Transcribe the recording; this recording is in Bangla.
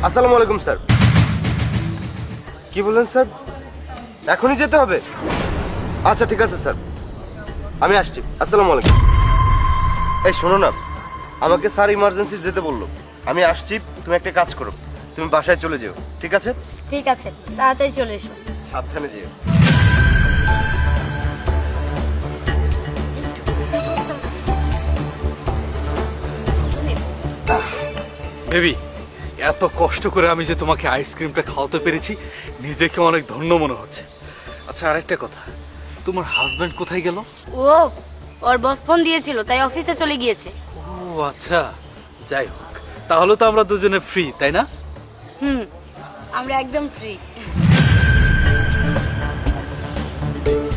আসসালামু আলাইকুম স্যার। কি বললেন স্যার? এখনই যেতে হবে? আচ্ছা ঠিক আছে স্যার, আমি আসছি। আসসালামু আলাইকুম। এই শোনো না, আমাকে স্যার ইমার্জেন্সি যেতে বললো, আমি আসছি। তুমি একটা কাজ করো, তুমি বাসায় চলে যেও, ঠিক আছে? ঠিক আছে, তাড়াতাড়ি চলে এসো। সাবধানে যেও। বেবি, এত কষ্ট করে আমি যে তোমাকে আইসক্রিমটা খাওয়াতে পেরেছি, নিজেকে অনেক ধন্য মনে হচ্ছে। আচ্ছা, আরেকটা কথা, তোমার হাজবেন্ড কোথায় গেল? ও, ওর বস ফোন দিয়েছিল, তাই অফিসে চলে গিয়েছে। ও আচ্ছা, যাই হোক, তাহলে তো আমরা দুজনে ফ্রি, তাই না? আমরা একদম ফ্রি।